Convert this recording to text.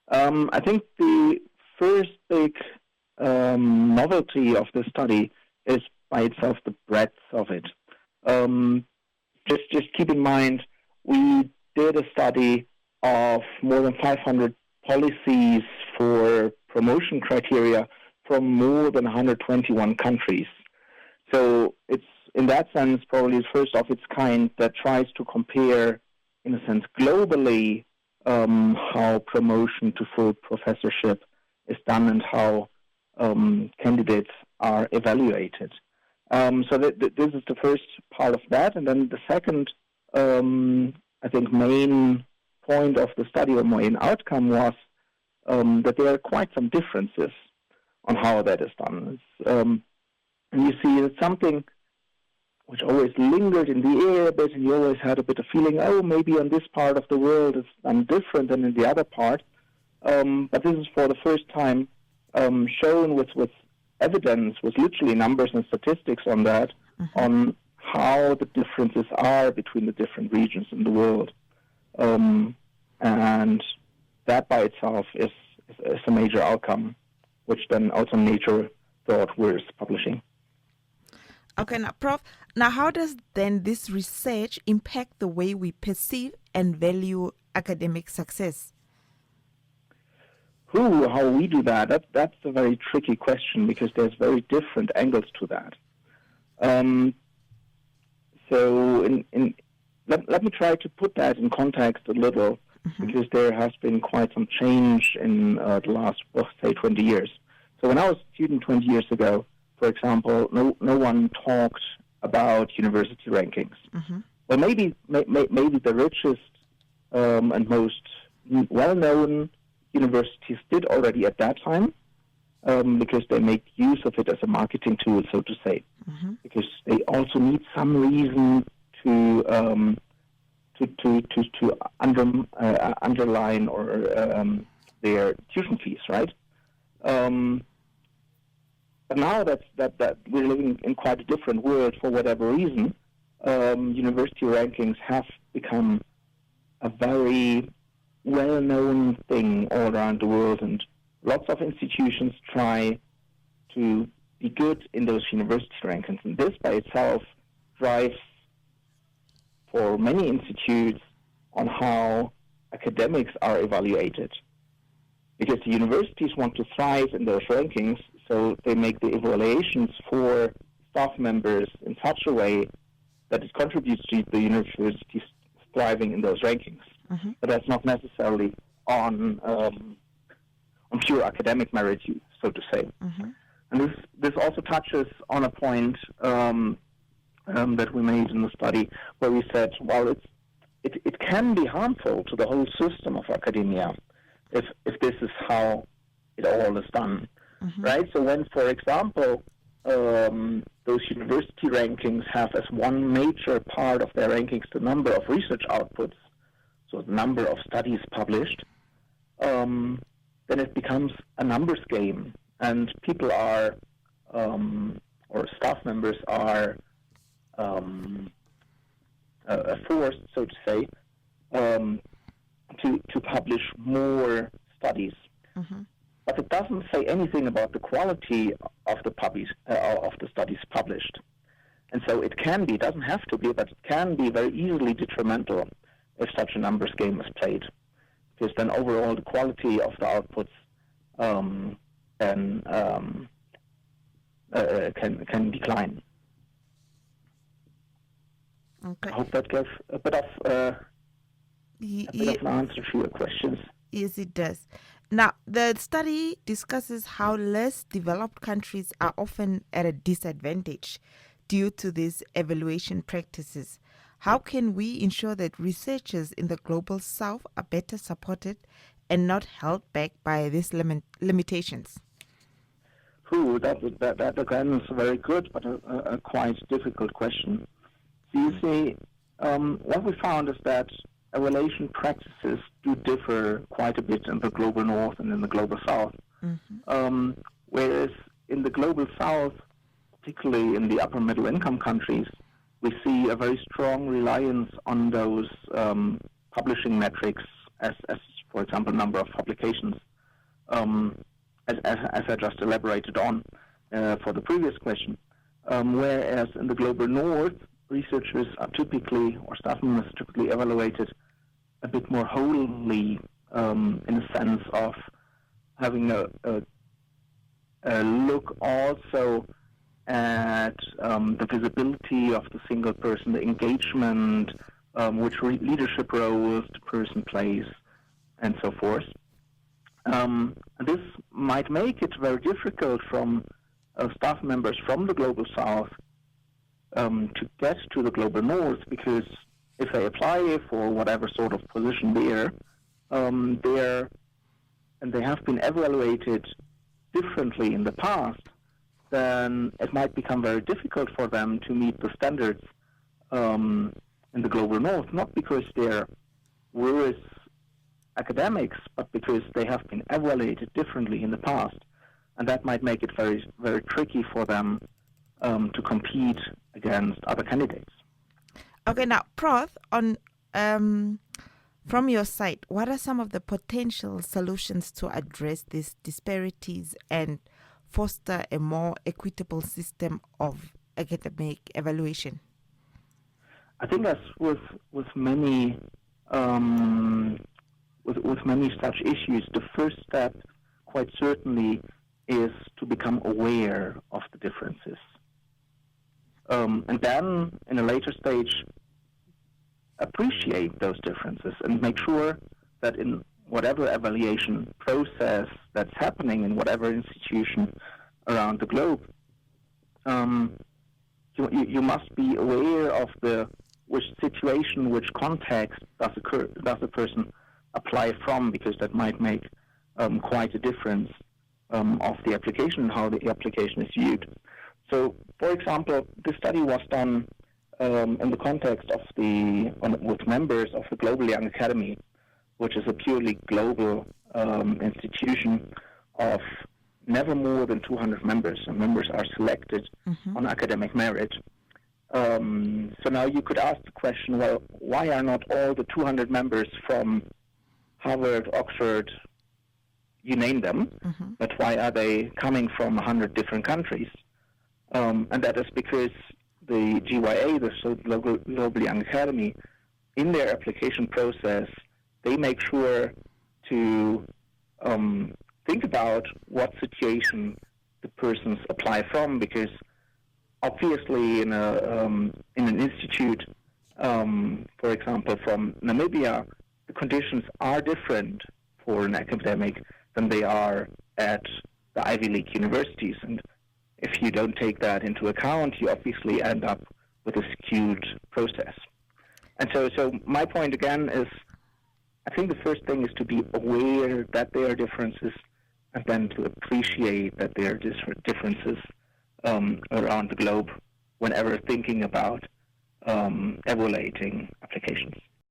I think the first big novelty of the study is by itself the breadth of it. Just keep in mind, we did a study of more than 500 policies for promotion criteria from more than 121 countries. So it's, in that sense, probably the first of its kind that tries to compare, in a sense, globally, how promotion to full professorship is done and how candidates are evaluated. So this is the first part of that. And then the second, I think, main point of the study or main outcome was that there are quite some differences on how that is done. And you see it's something which always lingered in the air a bit, and you always had a bit of feeling, oh, maybe on this part of the world it's done different than in the other part. But this is for the first time shown with evidence, with literally numbers and statistics on that, on how the differences are between the different regions in the world. And that by itself is a major outcome, which then also Nature thought worth publishing. Okay, now, Prof, now how does then this research impact the way we perceive and value academic success? How we do that? That's a very tricky question because there's very different angles to that. So let me try to put that in context a little, because there has been quite some change in the last, say, 20 years. So when I was a student 20 years ago, for example, no one talked about university rankings. Well, maybe the richest and most well-known universities did already at that time, because they make use of it as a marketing tool, so to say, because they also need some reason to underline or their tuition fees, right? But now that we're living in quite a different world for whatever reason, university rankings have become a very well-known thing all around the world, and lots of institutions try to be good in those university rankings. And this by itself drives for many institutes on how academics are evaluated. Because the universities want to thrive in those rankings, so they make the evaluations for staff members in such a way that it contributes to the universities thriving in those rankings. But that's not necessarily on pure academic merit, so to say. And this also touches on a point that we made in the study, where we said, well, it can be harmful to the whole system of academia if this is how it all is done, right? So when, for example, those university rankings have as one major part of their rankings the number of research outputs, so the number of studies published, then it becomes a numbers game, and people are, or staff members are forced, so to say, to publish more studies. But it doesn't say anything about the quality of the studies published. And so it can be, doesn't have to be, but it can be very easily detrimental if such a numbers game is played, because then overall the quality of the outputs can decline. Okay. I hope that gave a bit of an answer to your questions. Yes, it does. Now, the study discusses how less developed countries are often at a disadvantage due to these evaluation practices. How can we ensure that researchers in the global south are better supported and not held back by these limitations? That again is very good, but a quite difficult question. So you see, what we found is that evaluation practices do differ quite a bit in the global north and in the global south. Whereas in the global south, particularly in the upper middle income countries, we see a very strong reliance on those publishing metrics as for example, number of publications, as I just elaborated on for the previous question. Whereas in the global north, researchers are typically, or staff members are typically evaluated a bit more wholly, in the sense of having a look also at the visibility of the single person, the engagement, which leadership roles the person plays, and so forth. This might make it very difficult from staff members from the global south to get to the global north, because if they apply for whatever sort of position there, and they have been evaluated differently in the past, then it might become very difficult for them to meet the standards in the global north, not because they're worse academics, but because they have been evaluated differently in the past. And that might make it very, very tricky for them to compete against other candidates. Okay, now, Prof, from your side, what are some of the potential solutions to address these disparities and foster a more equitable system of academic evaluation? I think as with many with many such issues, the first step, quite certainly, is to become aware of the differences, and then, in a later stage, appreciate those differences and make sure that in whatever evaluation process that's happening in whatever institution around the globe, you must be aware of which situation, which context does a person apply from, because that might make quite a difference of the application and how the application is viewed. So, for example, this study was done in the context of with members of the Global Young Academy, which is a purely global institution of never more than 200 members, and members are selected on academic merit. So now you could ask the question, well, why are not all the 200 members from Harvard, Oxford, you name them, but why are they coming from 100 different countries? And that is because the GYA, the Global Young Academy, in their application process, they make sure to think about what situation the persons apply from, because obviously in an institute, for example, from Namibia, the conditions are different for an academic than they are at the Ivy League universities. And if you don't take that into account, you obviously end up with a skewed process. And so my point again is, I think the first thing is to be aware that there are differences, and then to appreciate that there are differences around the globe whenever thinking about evaluating applications.